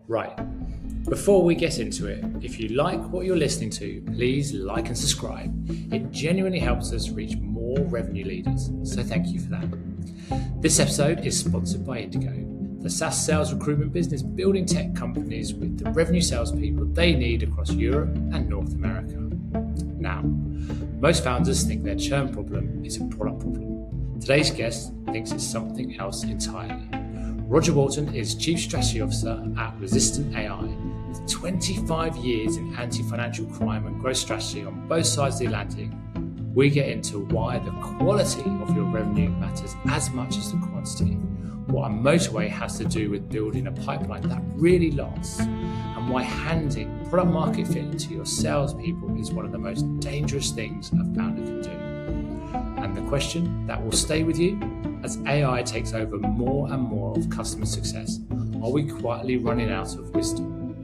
Right. Before we get into it, if you like what you're listening to, please like and subscribe. It genuinely helps us reach more revenue leaders, so thank you for that. This episode is sponsored by Indigo, the SaaS sales recruitment business building tech companies with the revenue salespeople they need across Europe and North America. Now, most founders think their churn problem is a product problem. Today's guest thinks it's something else entirely. Roger Walton is Chief Strategy Officer at Resistant AI, with 25 years in anti-financial crime and growth strategy on both sides of the Atlantic. We get into why the quality of your revenue matters as much as the quantity, what a motorway has to do with building a pipeline that really lasts, and why handing product market fit to your salespeople is one of the most dangerous things a founder can do. And the question that will stay with you as AI takes over more and more of customer success, are we quietly running out of wisdom?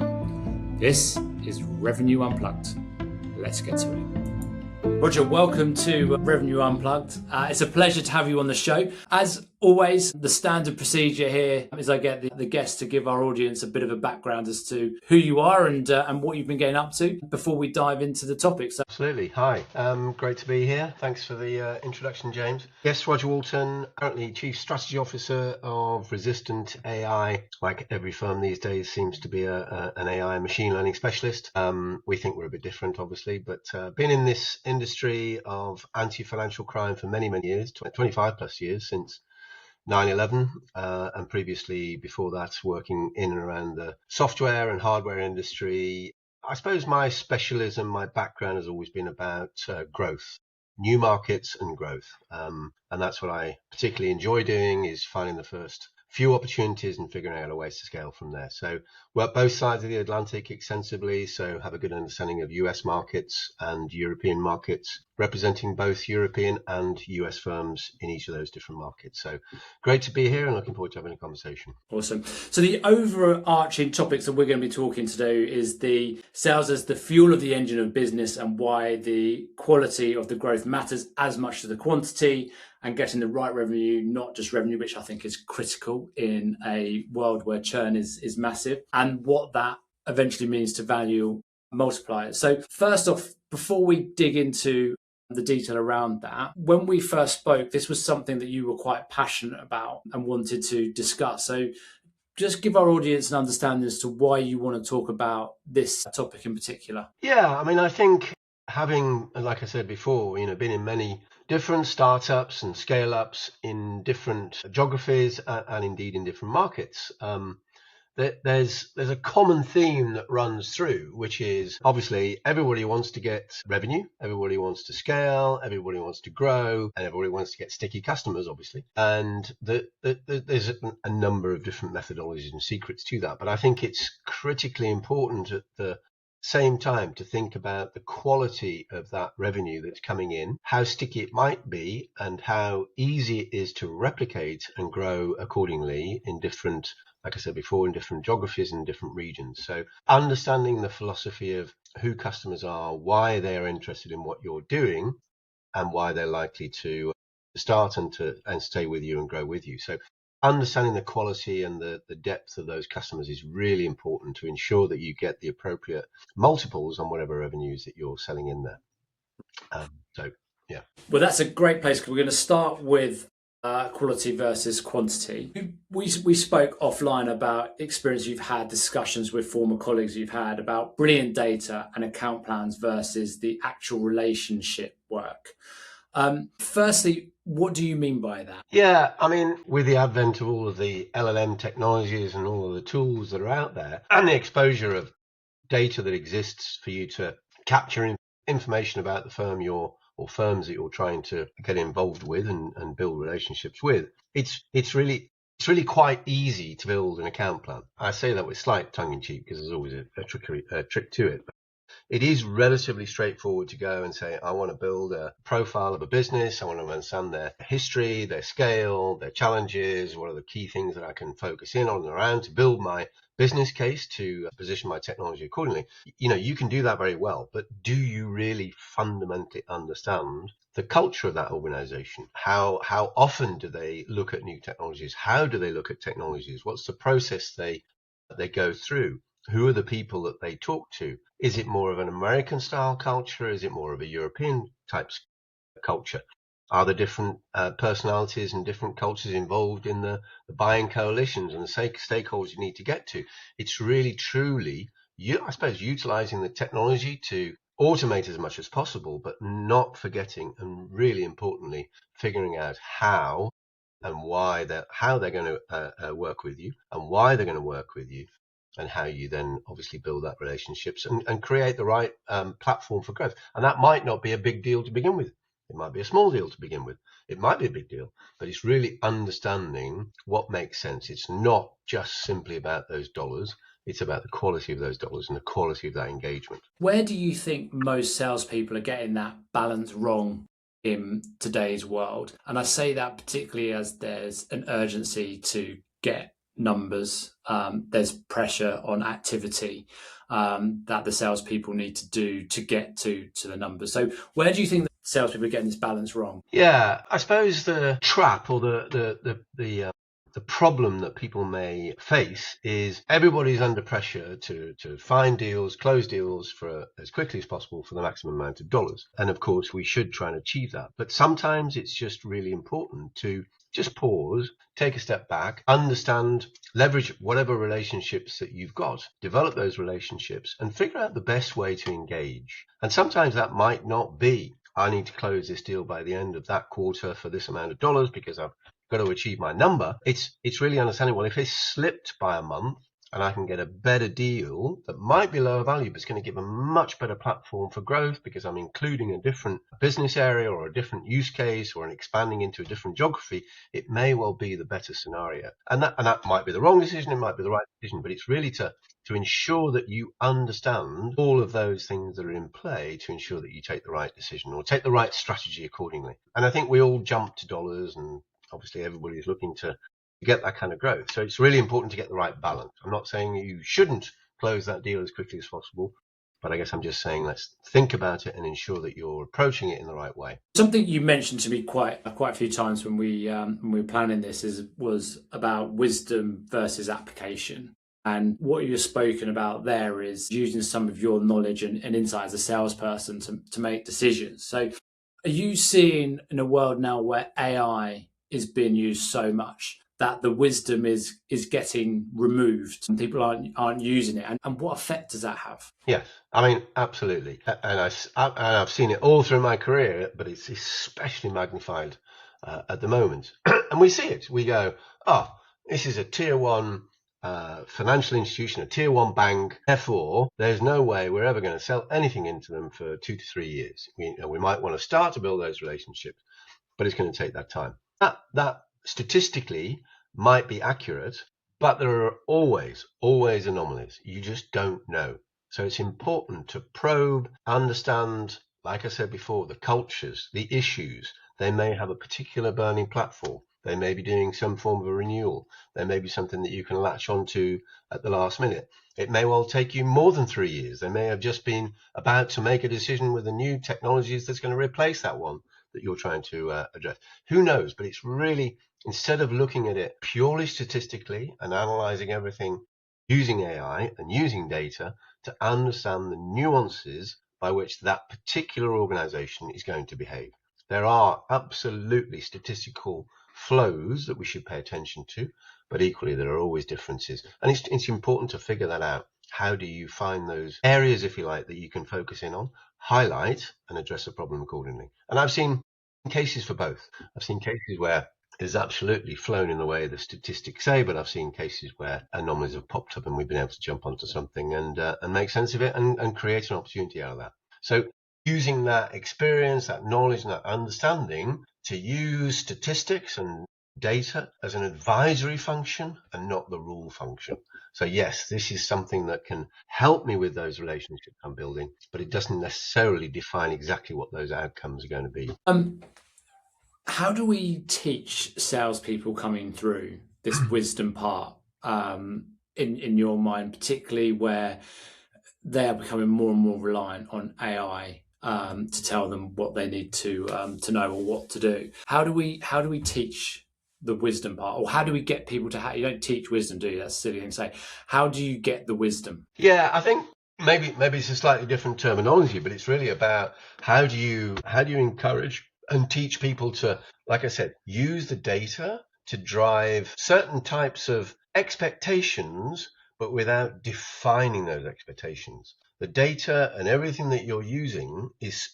This is Rev-n-u Unplugged. Let's get to it. Roger, welcome to Rev-n-u Unplugged. It's a pleasure to have you on the show. As always, the standard procedure here is I get the guests to give our audience a bit of a background as to who you are and what you've been getting up to before we dive into the topics. Absolutely. Hi, great to be here. Thanks for the introduction, James. Yes, Roger Walton, currently Chief Strategy Officer of Resistant AI. Like every firm these days seems to be an AI machine learning specialist. We think we're a bit different, obviously, but been in this industry of anti-financial crime for many, many years, 25 plus years since 9/11, and previously before that working in and around the software and hardware industry. I suppose my specialism, my background has always been about growth, new markets and growth. And that's what I particularly enjoy doing, is finding the first few opportunities and figuring out a ways to scale from there. So work both sides of the Atlantic extensively, so have a good understanding of US markets and European markets, representing both European and US firms in each of those different markets. So great to be here and looking forward to having a conversation. Awesome. So the overarching topics that we're going to be talking today is the sales as the fuel of the engine of business and why the quality of the growth matters as much as the quantity, and getting the right revenue, not just revenue, which I think is critical in a world where churn is massive, and what that eventually means to value multipliers. So first off, before we dig into the detail around that, when we first spoke, this was something that you were quite passionate about and wanted to discuss. So just give our audience an understanding as to why you want to talk about this topic in particular. Yeah, I mean, I think having, like I said before, been in many different startups and scale-ups in different geographies and indeed in different markets, there's a common theme that runs through, which is obviously everybody wants to get revenue, everybody wants to scale, everybody wants to grow, and everybody wants to get sticky customers, obviously. And there's a number of different methodologies and secrets to that. But I think it's critically important at the same time to think about the quality of that revenue that's coming in, how sticky it might be, and how easy it is to replicate and grow accordingly in different, like I said before, in different geographies and different regions. So understanding the philosophy of who customers are, why they're interested in what you're doing, and why they're likely to start and stay with you and grow with you. So understanding the quality and the depth of those customers is really important to ensure that you get the appropriate multiples on whatever revenues that you're selling in there. Yeah. Well, that's a great place, because we're going to start with quality versus quantity. We spoke offline about experience you've had, discussions with former colleagues you've had about brilliant data and account plans versus the actual relationship work. Firstly, what do you mean by that? Yeah, I mean, with the advent of all of the LLM technologies and all of the tools that are out there, and the exposure of data that exists for you to capture information about the firm or firms that you're trying to get involved with and build relationships with, it's really quite easy to build an account plan. I say that with slight tongue in cheek because there's always a trick to it. It is relatively straightforward to go and say, I want to build a profile of a business. I want to understand their history, their scale, their challenges. What are the key things that I can focus in on and around to build my business case to position my technology accordingly? You can do that very well, but do you really fundamentally understand the culture of that organization? How often do they look at new technologies? How do they look at technologies? What's the process they they go through. Who are the people that they talk to? Is it more of an American style culture? Is it more of a European type culture? Are there different personalities and different cultures involved in the buying coalitions and the stakeholders you need to get to? It's really, truly, I suppose, utilizing the technology to automate as much as possible, but not forgetting, and really importantly, figuring out how and why how they're going to work with you and why they're going to work with you, and how you then obviously build that relationships and create the right platform for growth. And that might not be a big deal to begin with. It might be a small deal to begin with. It might be a big deal, but it's really understanding what makes sense. It's not just simply about those dollars. It's about the quality of those dollars and the quality of that engagement. Where do you think most salespeople are getting that balance wrong in today's world? And I say that particularly as there's an urgency to get numbers. There's pressure on activity that the salespeople need to do to get to the numbers. So where do you think that salespeople are getting this balance wrong? Yeah, I suppose the trap or the problem that people may face is everybody's under pressure to find deals, close deals for as quickly as possible for the maximum amount of dollars. And of course, we should try and achieve that. But sometimes it's just really important to just pause, take a step back, understand, leverage whatever relationships that you've got, develop those relationships and figure out the best way to engage. And sometimes that might not be, I need to close this deal by the end of that quarter for this amount of dollars because I've got to achieve my number. It's really understanding, well, if it's slipped by a month and I can get a better deal that might be lower value, but it's going to give a much better platform for growth because I'm including a different business area or a different use case or expanding into a different geography, it may well be the better scenario. And that might be the wrong decision, it might be the right decision, but it's really to ensure that you understand all of those things that are in play to ensure that you take the right decision or take the right strategy accordingly. And I think we all jump to dollars, and obviously everybody is looking to get that kind of growth. So it's really important to get the right balance. I'm not saying you shouldn't close that deal as quickly as possible, but I guess I'm just saying let's think about it and ensure that you're approaching it in the right way. Something you mentioned to me quite a few times when we were planning this was about wisdom versus application. And what you've spoken about there is using some of your knowledge and insight as a salesperson to make decisions. So are you seeing in a world now where AI is being used so much that the wisdom is getting removed and people aren't using it? And what effect does that have? Yes, I mean, absolutely. And I've seen it all through my career, but it's especially magnified at the moment. And we see it. We go, oh, this is a tier one financial institution, a tier one bank. Therefore, there's no way we're ever going to sell anything into them for 2 to 3 years. We might want to start to build those relationships, but it's going to take that time. That statistically might be accurate, but there are always anomalies. You just don't know. So it's important to probe, understand, like I said before, the cultures, the issues. They may have a particular burning platform. They may be doing some form of a renewal. There may be something that you can latch onto at the last minute. It may well take you more than 3 years. They may have just been about to make a decision with the new technologies that's going to replace that one that you're trying to address. Who knows? But it's really, instead of looking at it purely statistically and analyzing everything using AI and using data to understand the nuances by which that particular organization is going to behave. There are absolutely statistical flows that we should pay attention to, but equally there are always differences. And it's important to figure that out. How do you find those areas, if you like, that you can focus in on, highlight and address the problem accordingly? And I've seen cases for both. I've seen cases where it's absolutely flown in the way the statistics say, but I've seen cases where anomalies have popped up and we've been able to jump onto something and make sense of it and create an opportunity out of that. So using that experience, that knowledge and that understanding to use statistics and data as an advisory function and not the rule function. So yes, this is something that can help me with those relationships I'm building, but it doesn't necessarily define exactly what those outcomes are going to be. How do we teach salespeople coming through this wisdom part in your mind, particularly where they are becoming more and more reliant on AI to tell them what they need to know or what to do? How do we teach the wisdom part, or how do we get people to you don't teach wisdom, do you? That's a silly thing to say. How do you get the wisdom? Yeah, I think maybe it's a slightly different terminology, but it's really about how do you encourage and teach people to, like I said, use the data to drive certain types of expectations, but without defining those expectations. The data and everything that you're using is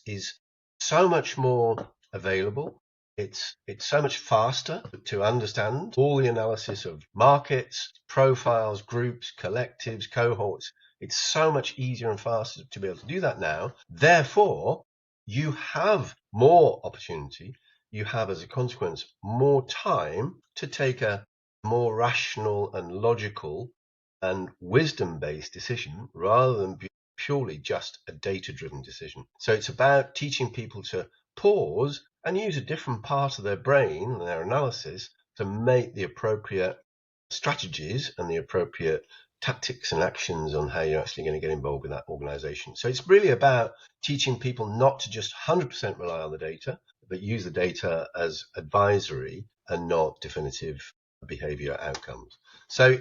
so much more available. It's so much faster to understand all the analysis of markets, profiles, groups, collectives, cohorts. It's so much easier and faster to be able to do that now. Therefore, you have more opportunity. You have, as a consequence, more time to take a more rational and logical and wisdom-based decision rather than purely just a data-driven decision. So it's about teaching people to pause and use a different part of their brain and their analysis to make the appropriate strategies and the appropriate tactics and actions on how you're actually going to get involved with that organization. So it's really about teaching people not to just 100% rely on the data, but use the data as advisory and not definitive behavior outcomes. So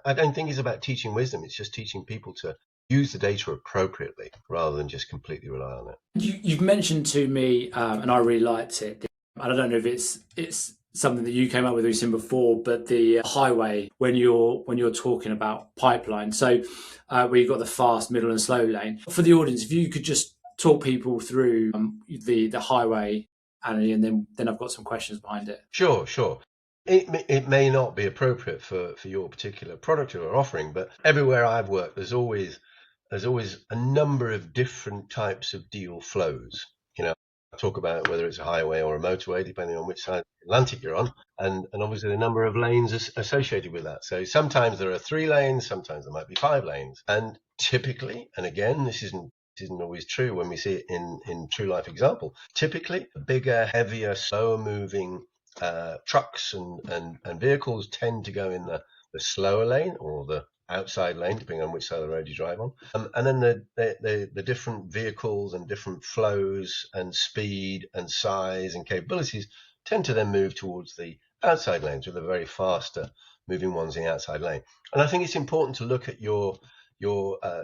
I don't think it's about teaching wisdom. It's just teaching people to use the data appropriately rather than just completely rely on it. You've mentioned to me, and I really liked it. I don't know if it's something that you came up with recently before, but the highway when you're talking about pipeline. So where you've got the fast, middle, and slow lane. For the audience, if you could just talk people through the highway, Annie, and then I've got some questions behind it. Sure. It may not be appropriate for your particular product or offering, but everywhere I've worked, there's always a number of different types of deal flows. I talk about whether it's a highway or a motorway, depending on which side of the Atlantic you're on, and obviously the number of lanes associated with that. So sometimes there are 3 lanes, sometimes there might be 5 lanes. And typically, and again, this isn't always true when we see it in true life example, typically bigger, heavier, slower moving trucks and vehicles tend to go in the slower lane or the outside lane, depending on which side of the road you drive on. And then the different vehicles and different flows and speed and size and capabilities tend to then move towards the outside lanes, with the very faster moving ones in the outside lane. And I think it's important to look at your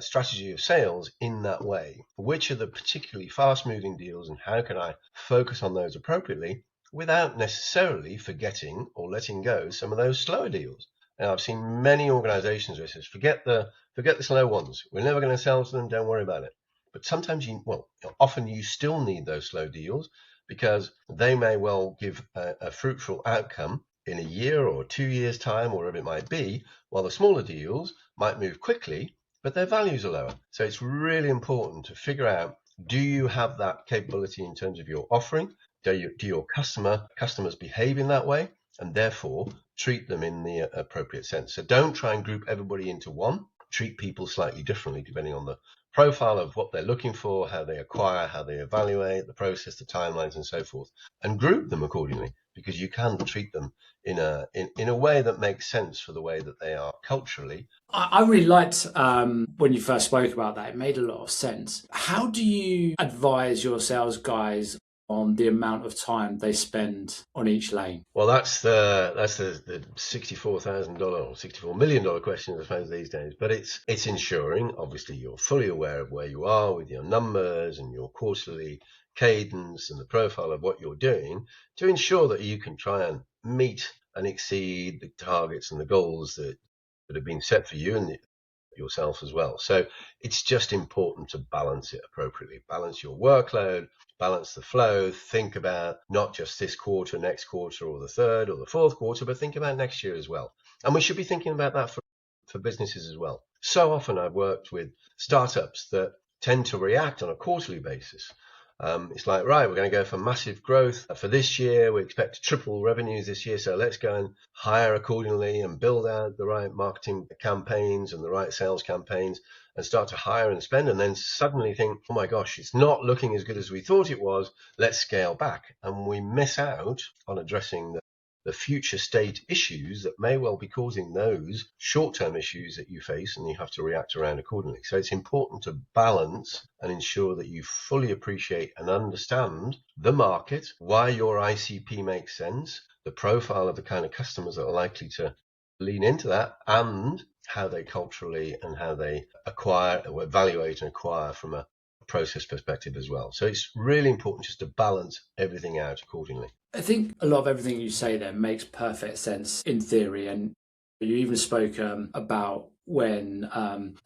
strategy of sales in that way. Which are the particularly fast moving deals, and how can I focus on those appropriately without necessarily forgetting or letting go some of those slower deals? Now, I've seen many organizations where it says, forget the slow ones. We're never going to sell to them. Don't worry about it. But sometimes often you still need those slow deals, because they may well give a fruitful outcome in a year or 2 years' time, or whatever it might be, while the smaller deals might move quickly, but their values are lower. So it's really important to figure out, do you have that capability in terms of your offering? Do your customers behave in that way? And therefore treat them in the appropriate sense. So don't try and group everybody into one. Treat people slightly differently depending on the profile of what they're looking for, how they acquire, how they evaluate, the process, the timelines, and so forth, and group them accordingly, because you can treat them in a way that makes sense for the way that they are culturally. I really liked when you first spoke about that. It made a lot of sense. How do you advise your sales guys on the amount of time they spend on each lane? Well, that's the $64,000 or $64 million question, I suppose, these days. But it's ensuring, obviously, you're fully aware of where you are with your numbers and your quarterly cadence and the profile of what you're doing, to ensure that you can try and meet and exceed the targets and the goals that have been set for you and yourself as well. So it's just important to balance it appropriately. Balance your workload, balance the flow, think about not just this quarter, next quarter, or the third or the fourth quarter, but think about next year as well. And we should be thinking about that for businesses as well. So often I've worked with startups that tend to react on a quarterly basis. It's like, right, we're going to go for massive growth for this year. We expect to triple revenues this year. So let's go and hire accordingly and build out the right marketing campaigns and the right sales campaigns and start to hire and spend. And then suddenly think, oh my gosh, it's not looking as good as we thought it was. Let's scale back. And we miss out on addressing the future state issues that may well be causing those short-term issues that you face, and you have to react around accordingly. So it's important to balance and ensure that you fully appreciate and understand the market, why your ICP makes sense, the profile of the kind of customers that are likely to lean into that, and how they culturally and how they acquire or evaluate and acquire from a process perspective as well. So it's really important just to balance everything out accordingly. I think a lot of everything you say there makes perfect sense in theory. And you even spoke about when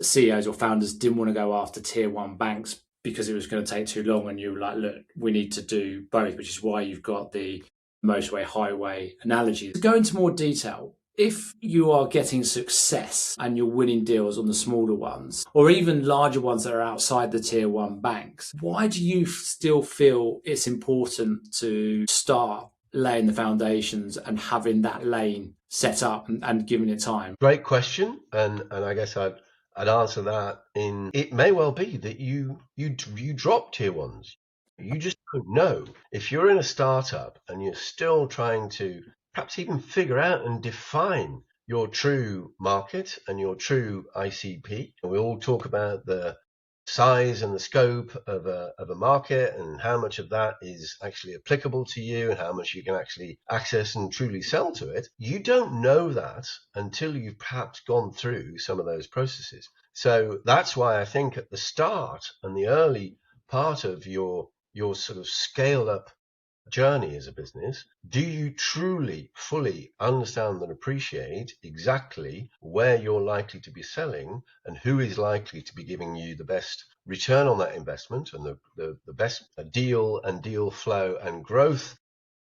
CEOs or founders didn't want to go after tier one banks because it was going to take too long. And you were like, look, we need to do both, which is why you've got the motorway highway analogy. To go into more detail, if you are getting success and you're winning deals on the smaller ones, or even larger ones that are outside the tier one banks, why do you still feel it's important to start laying the foundations and having that lane set up and giving it time? Great question, and I guess I'd answer that in, it may well be that you drop tier ones. You just don't know. If you're in a startup and you're still trying to perhaps even figure out and define your true market and your true ICP, we all talk about the size and the scope of a market and how much of that is actually applicable to you and how much you can actually access and truly sell to it. You don't know that until you've perhaps gone through some of those processes. So that's why I think at the start and the early part of your sort of scale up journey as a business, do you truly fully understand and appreciate exactly where you're likely to be selling and who is likely to be giving you the best return on that investment and the best deal and deal flow and growth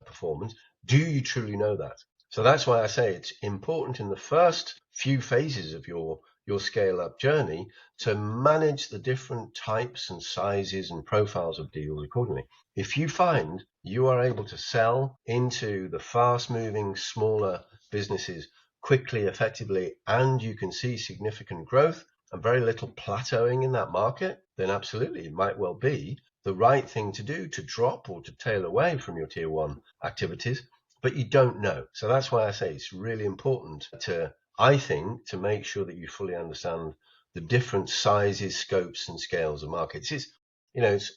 performance? Do you truly know that? So that's why I say it's important in the first few phases of your scale up journey to manage the different types and sizes and profiles of deals accordingly. If you find you are able to sell into the fast moving smaller businesses quickly, effectively, and you can see significant growth and very little plateauing in that market, then absolutely it might well be the right thing to do to drop or to tail away from your tier one activities, but you don't know. So that's why I say it's really important to, I think, to make sure that you fully understand the different sizes, scopes, and scales of markets. It's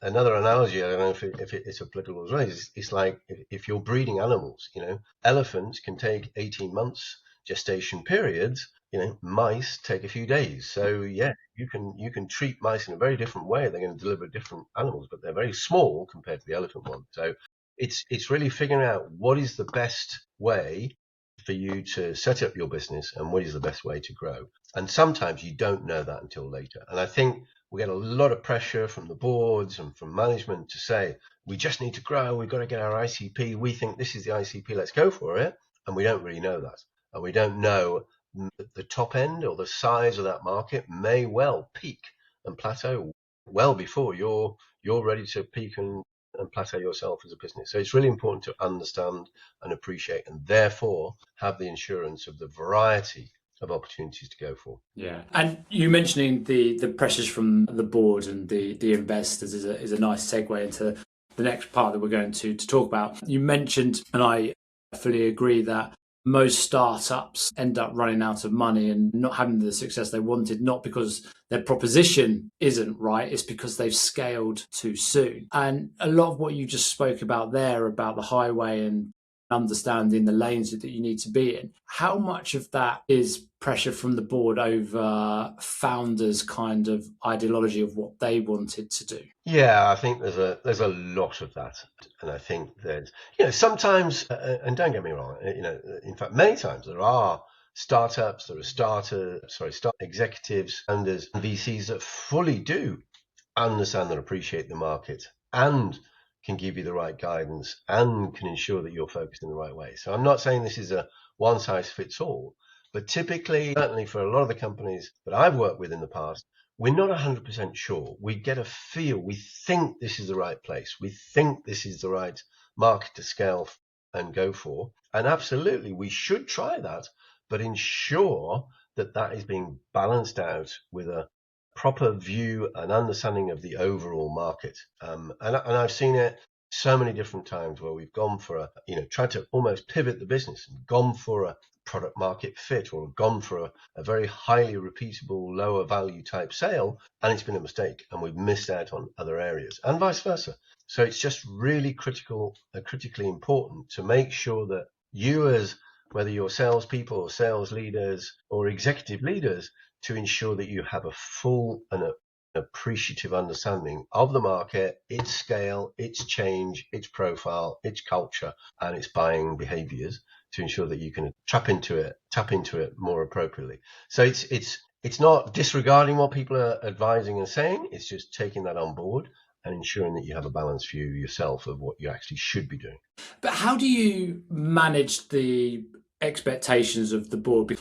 another analogy. I don't know if it's applicable as well. It's like if you're breeding animals, elephants can take 18 months gestation periods. Mice take a few days. So yeah, you can treat mice in a very different way. They're going to deliver different animals, but they're very small compared to the elephant one. So it's really figuring out what is the best way for you to set up your business and what is the best way to grow. And sometimes you don't know that until later. And I think we get a lot of pressure from the boards and from management to say, we just need to grow. We've got to get our ICP. We think this is the ICP. Let's go for it. And we don't really know that. And we don't know the top end or the size of that market may well peak and plateau well before you're ready to peak and plateau yourself as a business. So it's really important to understand and appreciate and therefore have the insurance of the variety of opportunities to go for. Yeah, and you mentioning the pressures from the board and the investors is a nice segue into the next part that we're going to talk about. You mentioned, and I fully agree, that most startups end up running out of money and not having the success they wanted, not because their proposition isn't right, it's because they've scaled too soon. And a lot of what you just spoke about there, about the highway and understanding the lanes that you need to be in, how much of that is pressure from the board over founders' kind of ideology of what they wanted to do? Yeah, I think there's a lot of that, and I think there's sometimes, and don't get me wrong, in fact many times there are startups, there are start executives, founders, and VCs that fully do understand and appreciate the market and can give you the right guidance and can ensure that you're focused in the right way. So I'm not saying this is a one size fits all, but typically, certainly for a lot of the companies that I've worked with in the past, we're not 100% sure. We get a feel. We think this is the right place. We think this is the right market to scale and go for. And absolutely, we should try that, but ensure that that is being balanced out with a proper view and understanding of the overall market. And I've seen it so many different times where we've gone for tried to almost pivot the business and gone for a product market fit or gone for a very highly repeatable, lower value type sale, and it's been a mistake and we've missed out on other areas and vice versa. So it's just really critically important to make sure that you as whether you're salespeople or sales leaders or executive leaders, to ensure that you have a full and appreciative understanding of the market, its scale, its change, its profile, its culture, and its buying behaviors, to ensure that you can tap into it more appropriately. So it's not disregarding what people are advising and saying, it's just taking that on board and ensuring that you have a balanced view yourself of what you actually should be doing. But how do you manage the expectations of the board?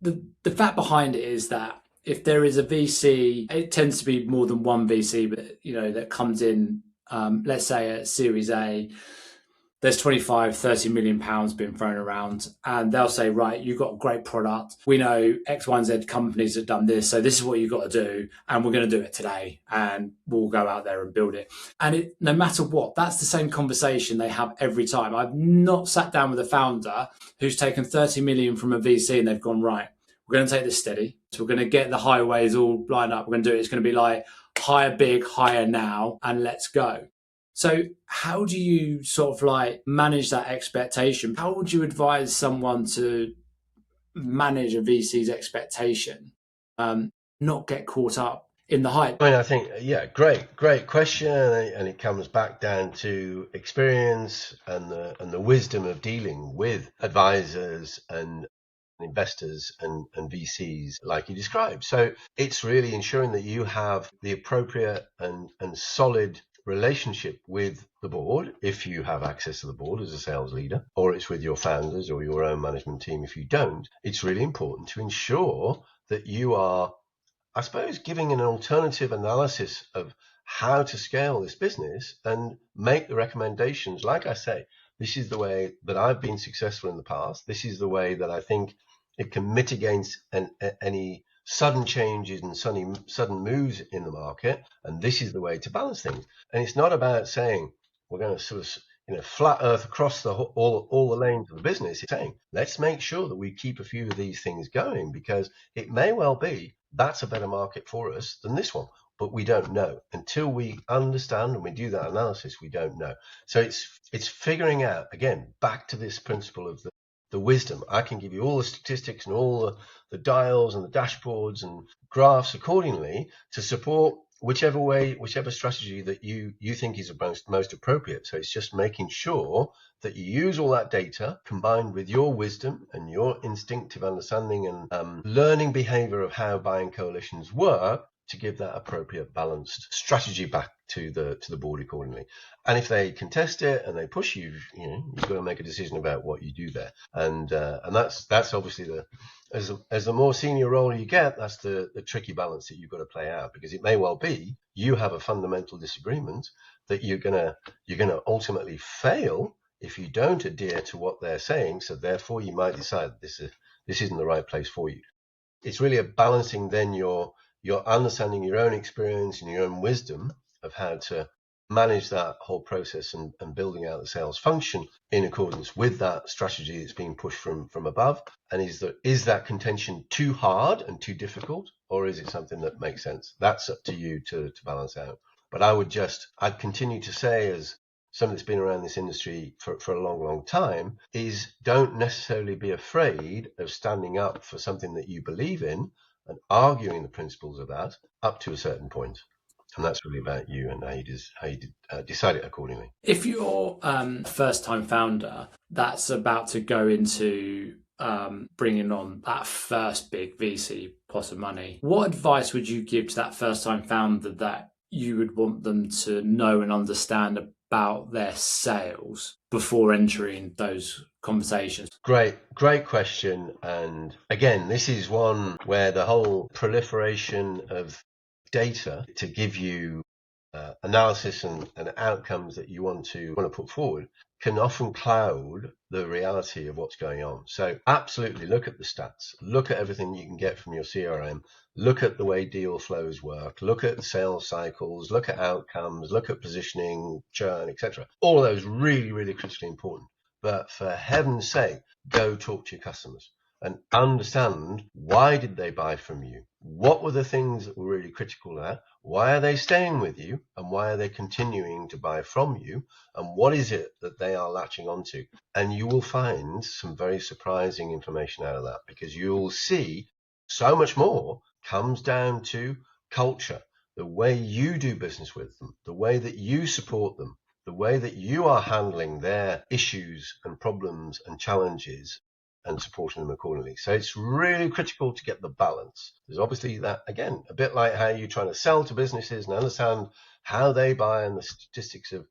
The fact behind it is that if there is a VC, it tends to be more than one VC, but that comes in. Let's say at Series A, there's 25, 30 million pounds being thrown around, and they'll say, right, you've got a great product. We know X, Y, and Z companies have done this, so this is what you've got to do, and we're going to do it today, and we'll go out there and build it. And no matter what, that's the same conversation they have every time. I've not sat down with a founder who's taken 30 million from a VC and they've gone, right, we're going to take this steady. So we're going to get the highways all lined up. We're going to do it. It's going to be like hire big, hire now, and let's go. So how do you sort of like manage that expectation? How would you advise someone to manage a VC's expectation, not get caught up in the hype? I think, great question. And it comes back down to experience and the wisdom of dealing with advisors and investors and VCs like you described. So it's really ensuring that you have the appropriate and solid relationship with the board, if you have access to the board as a sales leader, or it's with your founders or your own management team if you don't. It's really important to ensure that you are, I suppose, giving an alternative analysis of how to scale this business and make the recommendations. Like I say, this is the way that I've been successful in the past. This is the way that I think it can mitigate any sudden changes and sudden moves in the market. And this is the way to balance things. And it's not about saying we're going to sort of flat earth across all the lanes of the business. It's saying let's make sure that we keep a few of these things going, because it may well be that's a better market for us than this one. But we don't know until we understand and we do that analysis. We don't know. So it's figuring out, again, back to this principle of the wisdom. I can give you all the statistics and all the dials and the dashboards and graphs accordingly to support whichever strategy that you think is most appropriate. So it's just making sure that you use all that data combined with your wisdom and your instinctive understanding and learning behavior of how buying coalitions work to give that appropriate balanced strategy back to the board accordingly. And if they contest it and they push you, you've got to make a decision about what you do there. And that's obviously as the more senior role you get, that's the tricky balance that you've got to play out, because it may well be you have a fundamental disagreement that you're gonna ultimately fail if you don't adhere to what they're saying. So therefore, you might decide this isn't the right place for you. It's really a balancing then your understanding your own experience and your own wisdom of how to manage that whole process and building out the sales function in accordance with that strategy that's being pushed from above. And is that contention too hard and too difficult, or is it something that makes sense? That's up to you to balance out. But I'd continue to say, as someone that's been around this industry for a long time, is don't necessarily be afraid of standing up for something that you believe in and arguing the principles of that up to a certain point. And that's really about you and how you decide it accordingly. If you're a first-time founder that's about to go into bringing on that first big VC pot of money, what advice would you give to that first-time founder that you would want them to know and understand about their sales before entering those conversations? Great question. And again, this is one where the whole proliferation of data to give you analysis and outcomes that you want to put forward can often cloud the reality of what's going on. So absolutely look at the stats, look at everything you can get from your CRM, look at the way deal flows work, look at sales cycles, look at outcomes, look at positioning, churn, etc. All of those really, really critically important. But for heaven's sake, go talk to your customers. and understand, why did they buy from you? What were the things that were really critical there? Why are they staying with you? And why are they continuing to buy from you? And what is it that they are latching onto? And you will find some very surprising information out of that, because you'll see so much more comes down to culture, the way you do business with them, the way that you support them, the way that you are handling their issues and problems and challenges and supporting them accordingly. So it's really critical to get the balance. There's obviously that, again, a bit like how you're trying to sell to businesses and understand how they buy and the statistics of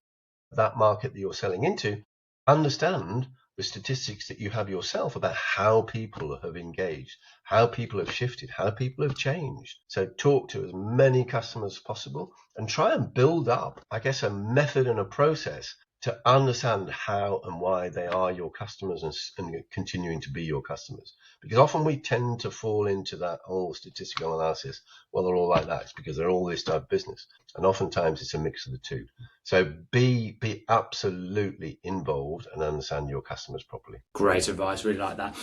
that market that you're selling into. Understand the statistics that you have yourself about how people have engaged, how people have shifted, how people have changed. So talk to as many customers as possible and try and build up, I guess, a method and a process to understand how and why they are your customers and continuing to be your customers. Because often we tend to fall into that whole statistical analysis. Well, they're all like that. It's because they're all this type of business. And oftentimes it's a mix of the two. So be absolutely involved and understand your customers properly. Great advice. Really like that.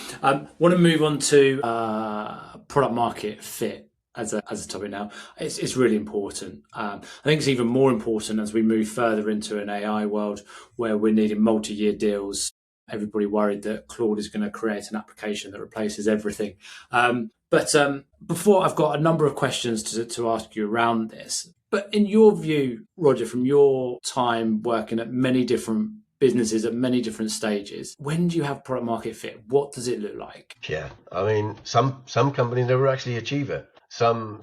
Want to move on to product market fit as a topic now. It's really important. I think it's even more important as we move further into an AI world where we're needing multi-year deals. Everybody worried that Claude is going to create an application that replaces everything. But before, I've got a number of questions to ask you around this. But in your view, Roger, from your time working at many different businesses at many different stages, when do you have product market fit? What does it look like? Yeah, I mean, some companies never actually achieve it. Some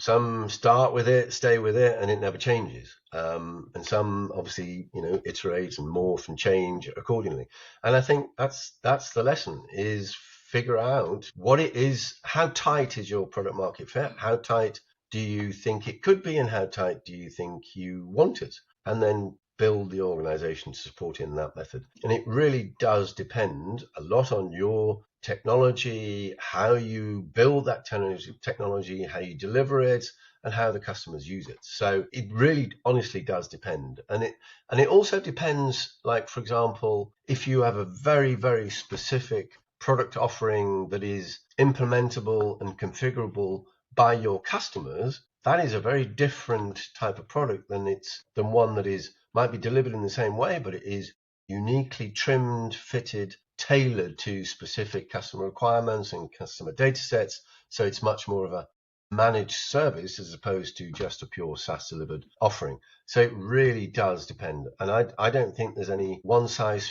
start with it, stay with it, and it never changes. And some obviously, iterate and morph and change accordingly. And I think that's the lesson, is figure out what it is. How tight is your product market fit? How tight do you think it could be, and how tight do you think you want it? And then build the organization to support it in that method. And it really does depend a lot on your technology, how you build that technology, how you deliver it, and how the customers use it. So it really honestly does depend. And it also depends, like, for example, if you have a very, very specific product offering that is implementable and configurable by your customers, that is a very different type of product than one that might be delivered in the same way, but it is uniquely trimmed, fitted, tailored to specific customer requirements and customer data sets. So it's much more of a managed service as opposed to just a pure SaaS delivered offering. So it really does depend. And I don't think there's any one size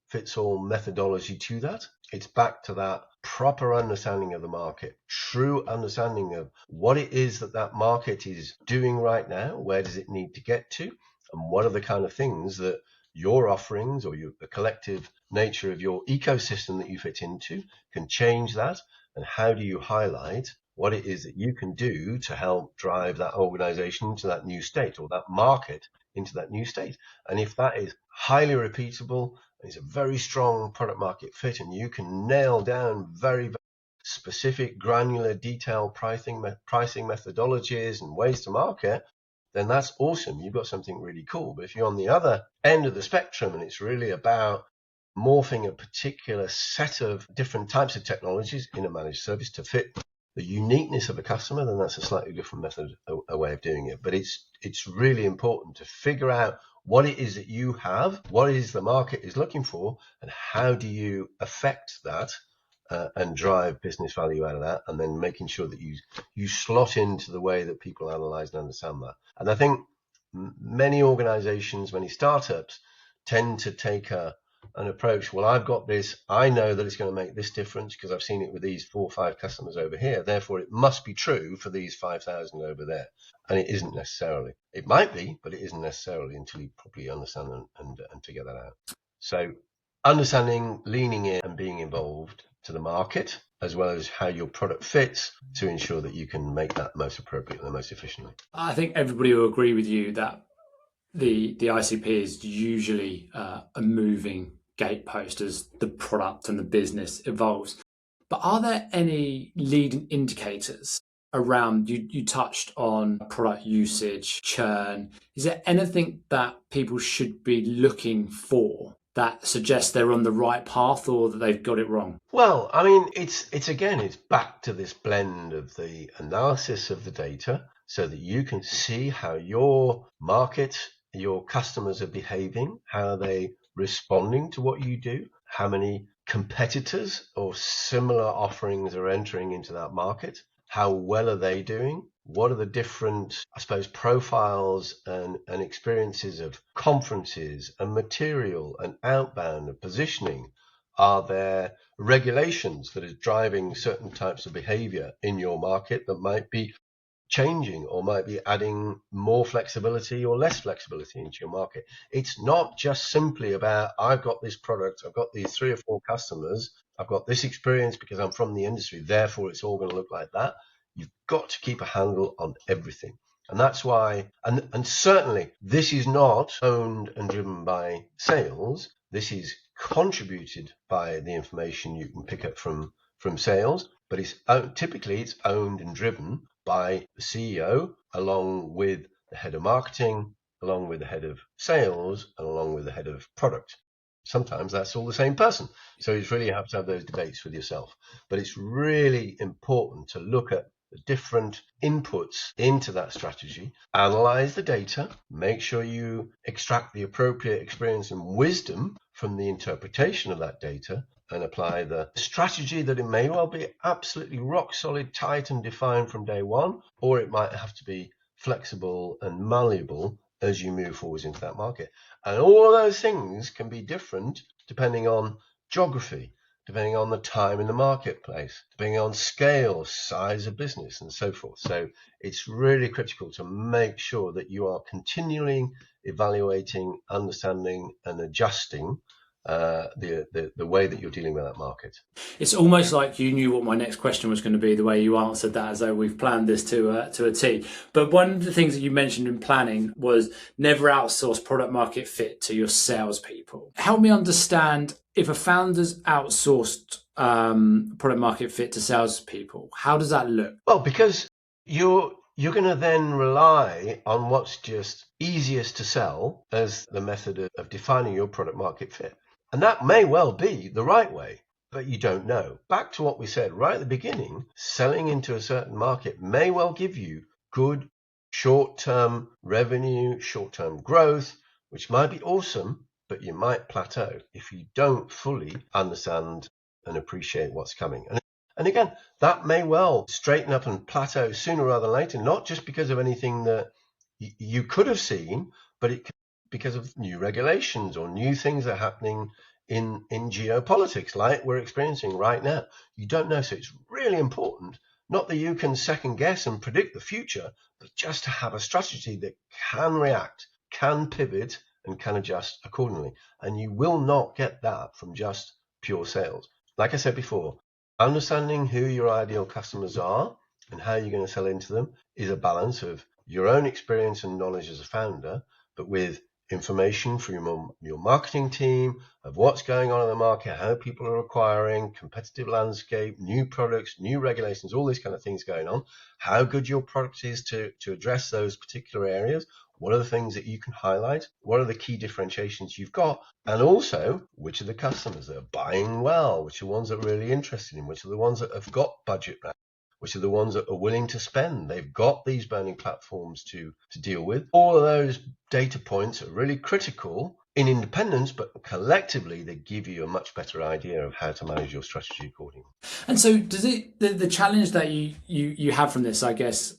fits all methodology to that. It's back to that proper understanding of the market, true understanding of what it is that market is doing right now, where does it need to get to, and what are the kind of things that your offerings or the collective nature of your ecosystem that you fit into can change that, and how do you highlight what it is that you can do to help drive that organization to that new state, or that market into that new state. And if that is highly repeatable, it's a very strong product market fit, and you can nail down very, very specific, granular, detailed pricing methodologies and ways to market, then that's awesome. You've got something really cool. But if you're on the other end of the spectrum and it's really about morphing a particular set of different types of technologies in a managed service to fit the uniqueness of a customer, then that's a slightly different method, a way of doing it. But it's really important to figure out what it is that you have, what it is the market is looking for, and how do you affect that and drive business value out of that, and then making sure that you slot into the way that people analyze and understand that. And I think many organizations, many startups tend to take an approach. Well, I've got this. I know that it's going to make this difference because I've seen it with these 4 or 5 customers over here. Therefore, it must be true for these 5,000 over there. And it isn't necessarily. It might be, but it isn't necessarily until you properly understand and figure that out. So understanding, leaning in and being involved to the market, as well as how your product fits, to ensure that you can make that most appropriately and most efficiently. I think everybody will agree with you that the ICP is usually a moving gatepost as the product and the business evolves. But are there any leading indicators around, you touched on product usage, churn. Is there anything that people should be looking for that suggests they're on the right path or that they've got it wrong? Well, I mean, it's back to this blend of the analysis of the data so that you can see how your market, your customers are behaving, how are they responding to what you do, how many competitors or similar offerings are entering into that market, how well are they doing, what are the different, I suppose, profiles and experiences of conferences and material and outbound and positioning. Are there regulations that is driving certain types of behavior in your market that might be changing or might be adding more flexibility or less flexibility into your market? It's not just simply about, I've got this product, I've got these 3 or 4 customers, I've got this experience because I'm from the industry, therefore it's all going to look like that. You've got to keep a handle on everything. And that's why, and certainly this is not owned and driven by sales. This is contributed by the information you can pick up from sales, but it's typically it's owned and driven by the CEO, along with the head of marketing, along with the head of sales, and along with the head of product. Sometimes that's all the same person. So you really have to have those debates with yourself. But it's really important to look at the different inputs into that strategy, analyze the data, make sure you extract the appropriate experience and wisdom from the interpretation of that data, and apply the strategy that it may well be absolutely rock solid, tight and defined from day one, or it might have to be flexible and malleable as you move forwards into that market. And all of those things can be different depending on geography, depending on the time in the marketplace, depending on scale, size of business, and so forth. So it's really critical to make sure that you are continually evaluating, understanding, and adjusting the way that you're dealing with that market. It's almost like you knew what my next question was going to be, the way you answered that, as though we've planned this to a T. But one of the things that you mentioned in planning was never outsource product market fit to your salespeople. Help me understand, if a founder's outsourced product market fit to salespeople, how does that look? Well, because you're going to then rely on what's just easiest to sell as the method of defining your product market fit. And that may well be the right way, but you don't know. Back to what we said right at the beginning, selling into a certain market may well give you good short-term revenue, short-term growth, which might be awesome, but you might plateau if you don't fully understand and appreciate what's coming. And again, that may well straighten up and plateau sooner rather than later, not just because of anything that you could have seen, but it could because of new regulations or new things that are happening in geopolitics like we're experiencing right now. You don't know. So it's really important, not that you can second guess and predict the future, but just to have a strategy that can react, can pivot, and can adjust accordingly. And you will not get that from just pure sales. Like I said before, understanding who your ideal customers are and how you're going to sell into them is a balance of your own experience and knowledge as a founder, but with information from your marketing team of what's going on in the market, how people are acquiring, competitive landscape, new products, new regulations, all these kind of things going on, how good your product is to address those particular areas, what are the things that you can highlight, what are the key differentiations you've got, and also which are the customers that are buying well, which are the ones that are really interested in, which are the ones that have got budget now, which are the ones that are willing to spend. They've got these burning platforms to deal with. All of those data points are really critical in independence, but collectively they give you a much better idea of how to manage your strategy accordingly. And so does it, the challenge that you have from this, I guess,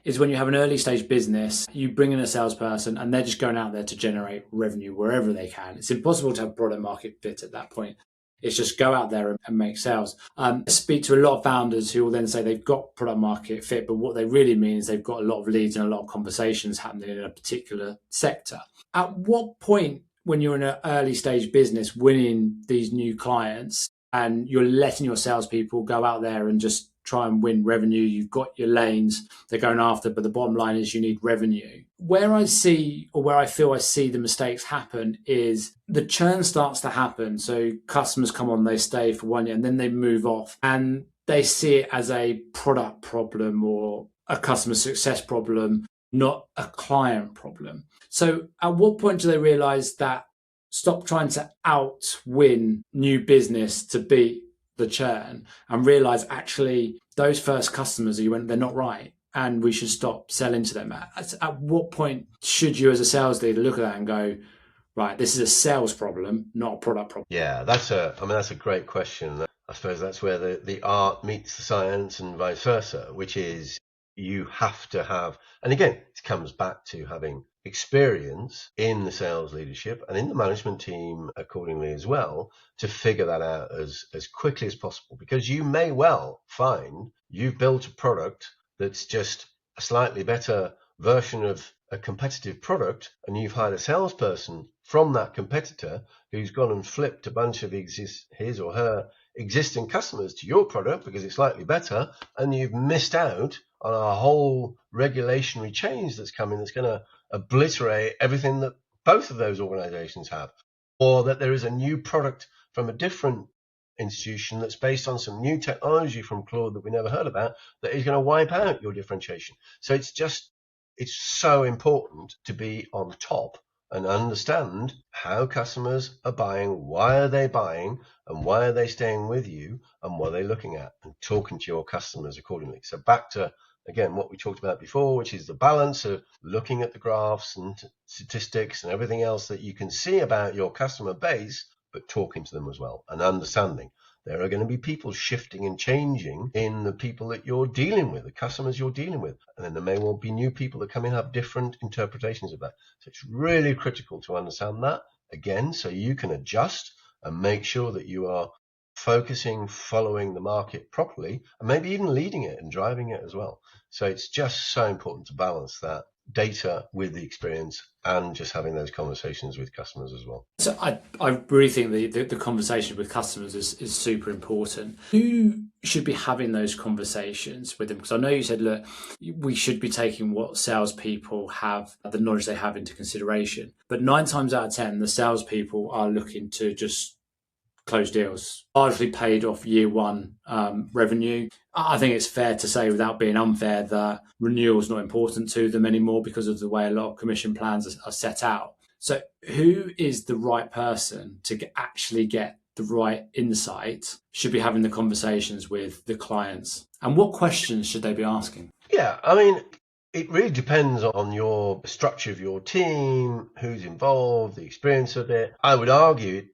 is when you have an early stage business, you bring in a salesperson and they're just going out there to generate revenue wherever they can. It's impossible to have product market fit at that point. It's just go out there and make sales. I speak to a lot of founders who will then say they've got product market fit, but what they really mean is they've got a lot of leads and a lot of conversations happening in a particular sector. At what point, when you're in an early stage business winning these new clients and you're letting your salespeople go out there and just try and win revenue, you've got your lanes they're going after, but the bottom line is you need revenue. Where I see, or where I feel I see the mistakes happen, is the churn starts to happen. So customers come on, they stay for 1 year and then they move off and they see it as a product problem or a customer success problem, not a client problem. So at what point do they realize that stop trying to outwin new business to beat the churn and realize actually those first customers they're not right and we should stop selling to them? At what point should you as a sales leader look at that and go, right, this is a sales problem, not a product problem? Yeah, that's a great question. I suppose that's where the art meets the science and vice versa, which is you have to have, and again, it comes back to having experience in the sales leadership and in the management team accordingly as well, to figure that out as quickly as possible, because you may well find you've built a product that's just a slightly better version of a competitive product, and you've hired a salesperson from that competitor who's gone and flipped a bunch of his or her existing customers to your product because it's slightly better, and you've missed out on a whole regulatory change that's coming that's going to obliterate everything that both of those organizations have. Or that there is a new product from a different institution that's based on some new technology from Claude that we never heard about that is going to wipe out your differentiation. So it's so important to be on top and understand how customers are buying, why are they buying, and why are they staying with you, and what are they looking at, and talking to your customers accordingly. So back to, again, what we talked about before, which is the balance of looking at the graphs and statistics and everything else that you can see about your customer base, but talking to them as well and understanding. There are going to be people shifting and changing in the people that you're dealing with, the customers you're dealing with. And then there may well be new people that come in and have different interpretations of that. So it's really critical to understand that, again, so you can adjust and make sure that you are focusing, following the market properly, and maybe even leading it and driving it as well. So it's just so important to balance that data with the experience and just having those conversations with customers as well. So I really think the conversation with customers is super important. Who should be having those conversations with them? Because I know you said, look, we should be taking what salespeople have, the knowledge they have, into consideration. But 9 times out of 10, the salespeople are looking to just close deals, largely paid off year one revenue. I think it's fair to say, without being unfair, that renewal is not important to them anymore because of the way a lot of commission plans are set out. So who is the right person to actually get the right insight, should be having the conversations with the clients? And what questions should they be asking? Yeah, I mean, it really depends on your structure of your team, who's involved, the experience of it. I would argue it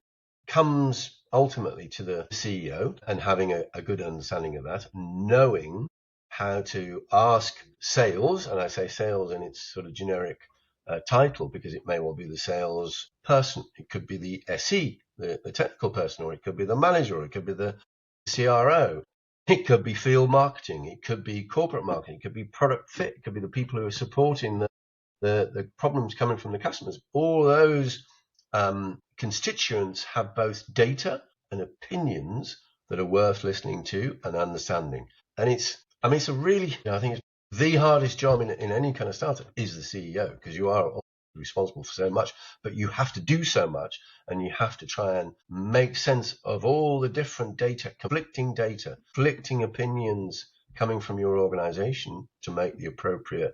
comes ultimately to the CEO and having a good understanding of that, knowing how to ask sales, and I say sales in its sort of generic title because it may well be the sales person, it could be the SE, the technical person, or it could be the manager, or it could be the CRO, it could be field marketing, it could be corporate marketing, it could be product fit, it could be the people who are supporting the problems coming from the customers. All those constituents have both data and opinions that are worth listening to and understanding. And it's a really, I think it's the hardest job in any kind of startup is the CEO, because you are responsible for so much, but you have to do so much, and you have to try and make sense of all the different conflicting opinions coming from your organization to make the appropriate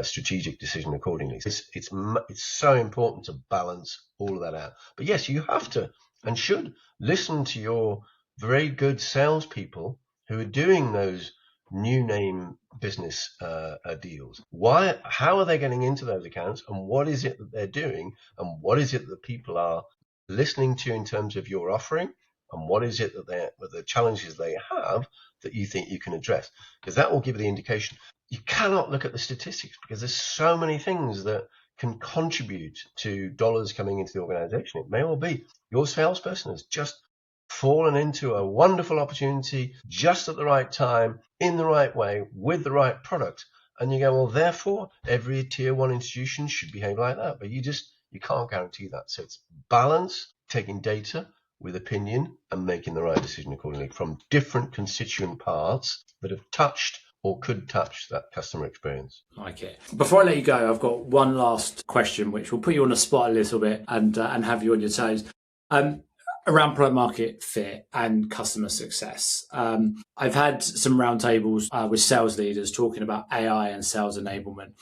strategic decision accordingly. It's so important to balance all of that out. But yes, you have to and should listen to your very good salespeople who are doing those new name business deals. How are they getting into those accounts, and what is it that they're doing, and what is it that people are listening to in terms of your offering, and what is it that the challenges they have that you think you can address? Because that will give you the indication. You cannot look at the statistics because there's so many things that can contribute to dollars coming into the organization. It may well be your salesperson has just fallen into a wonderful opportunity just at the right time, in the right way, with the right product. And you go, well, therefore, every tier one institution should behave like that. But you can't guarantee that. So it's balance, taking data with opinion and making the right decision accordingly from different constituent parts that have touched or could touch that customer experience. Like it. Before I let you go, I've got one last question, which will put you on the spot a little bit and have you on your toes. Around product market fit and customer success. I've had some roundtables with sales leaders talking about AI and sales enablement.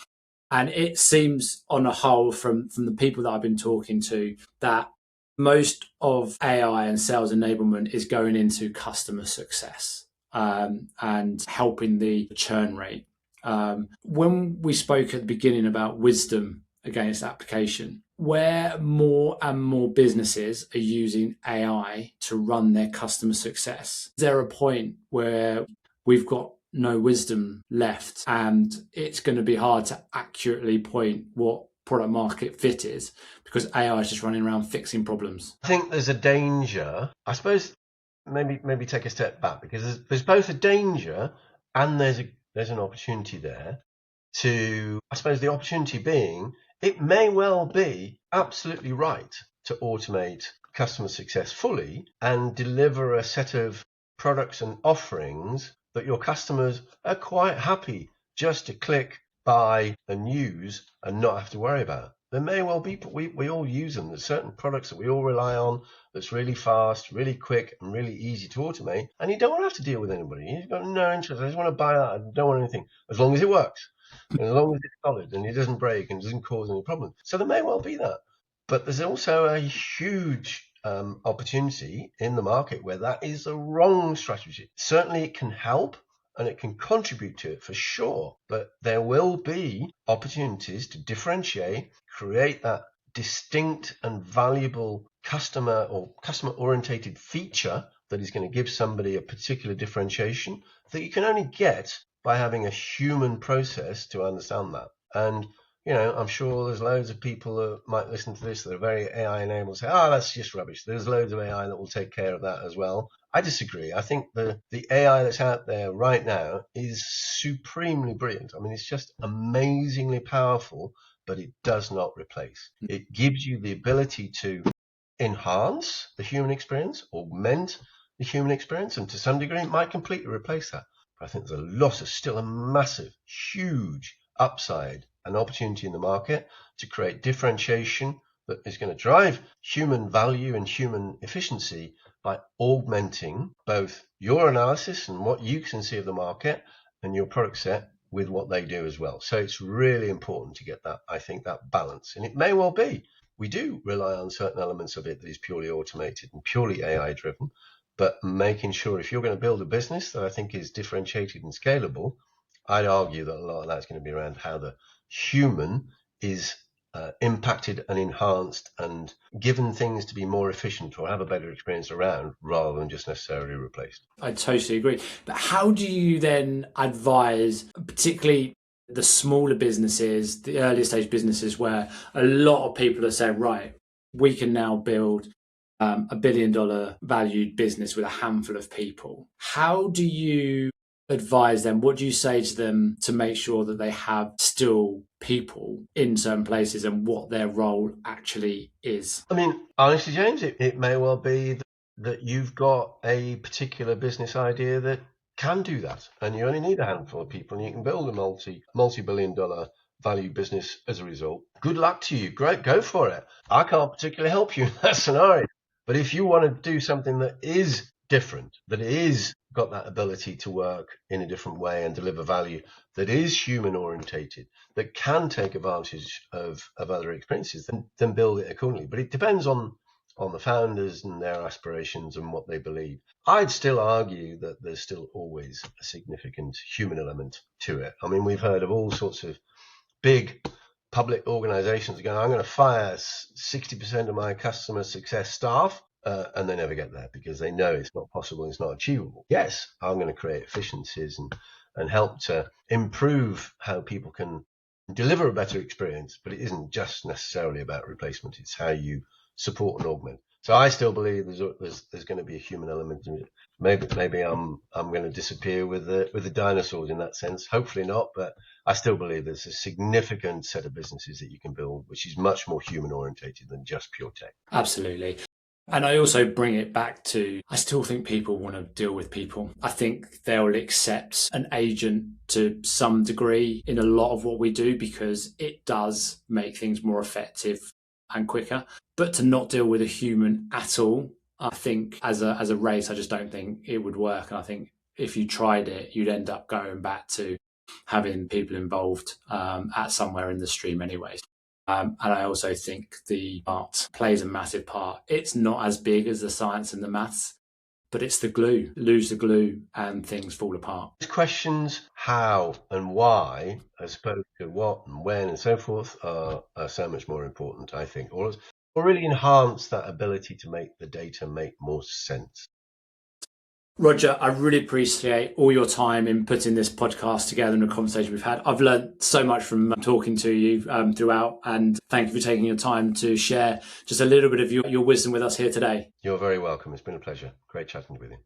And it seems on a whole from the people that I've been talking to that most of AI and sales enablement is going into customer success and helping the churn rate. When we spoke at the beginning about wisdom against application, where more and more businesses are using AI to run their customer success, is there a point where we've got no wisdom left and it's going to be hard to accurately point what product market fit is because AI is just running around fixing problems? I think there's a danger, I suppose. Maybe take a step back, because there's both a danger and there's an opportunity there. I suppose the opportunity being, it may well be absolutely right to automate customer success fully and deliver a set of products and offerings that your customers are quite happy just to click, buy and use and not have to worry about. There may well be, we all use them. There's certain products that we all rely on that's really fast, really quick and really easy to automate. And you don't want to have to deal with anybody. You've got no interest. I just want to buy that. I don't want anything. As long as it works. And as long as it's solid and it doesn't break and doesn't cause any problems. So there may well be that. But there's also a huge opportunity in the market where that is the wrong strategy. Certainly it can help and it can contribute to it for sure. But there will be opportunities to differentiate, create that distinct and valuable customer or customer orientated feature that is going to give somebody a particular differentiation that you can only get by having a human process to understand that. And I'm sure there's loads of people that might listen to this that are very AI enabled and say, that's just rubbish. There's loads of AI that will take care of that as well. I disagree. I think the AI that's out there right now is supremely brilliant. I mean, it's just amazingly powerful, but it does not replace. It gives you the ability to enhance the human experience, augment the human experience, and to some degree it might completely replace that. But I think there's still a massive, huge upside and opportunity in the market to create differentiation that is going to drive human value and human efficiency by augmenting both your analysis and what you can see of the market and your product set with what they do as well. So it's really important to get that, I think, that balance. And it may well be we do rely on certain elements of it that is purely automated and purely AI driven, but making sure if you're going to build a business that I think is differentiated and scalable, I'd argue that a lot of that's going to be around how the human is impacted and enhanced and given things to be more efficient or have a better experience around rather than just necessarily replaced. I totally agree. But how do you then advise, particularly the smaller businesses, the earlier stage businesses, where a lot of people are saying, right, we can now build $1 billion valued business with a handful of people. How do you advise them? What do you say to them to make sure that they have still people in certain places and what their role actually is? I mean, honestly, James, it may well be that you've got a particular business idea that can do that, and you only need a handful of people and you can build a multi-billion dollar value business as a result. Good luck to you. Great, go for it. I can't particularly help you in that scenario. But if you want to do something that is different, that is got that ability to work in a different way and deliver value, that is human orientated, that can take advantage of other experiences, then build it accordingly. But it depends on the founders and their aspirations and what they believe. I'd still argue that there's still always a significant human element to it. I mean, we've heard of all sorts of big public organizations going, I'm going to fire 60% of my customer success staff, and they never get there because they know it's not possible, it's not achievable. Yes, I'm going to create efficiencies and help to improve how people can deliver a better experience, but it isn't just necessarily about replacement. It's how you support and augment. So I still believe there's going to be a human element in it. Maybe I'm going to disappear with the dinosaurs in that sense. Hopefully not, but I still believe there's a significant set of businesses that you can build, which is much more human orientated than just pure tech. Absolutely. And I also bring it back to, I still think people want to deal with people. I think they'll accept an agent to some degree in a lot of what we do because it does make things more effective and quicker. But to not deal with a human at all, I think as a race, I just don't think it would work. And I think if you tried it, you'd end up going back to having people involved at somewhere in the stream anyways. And I also think the art plays a massive part. It's not as big as the science and the maths, but it's the glue. Lose the glue and things fall apart. Questions how and why, as opposed to what and when and so forth, are so much more important, I think, or really enhance that ability to make the data make more sense. Roger, I really appreciate all your time in putting this podcast together and the conversation we've had. I've learned so much from talking to you throughout, and thank you for taking your time to share just a little bit of your wisdom with us here today. You're very welcome. It's been a pleasure. Great chatting with you.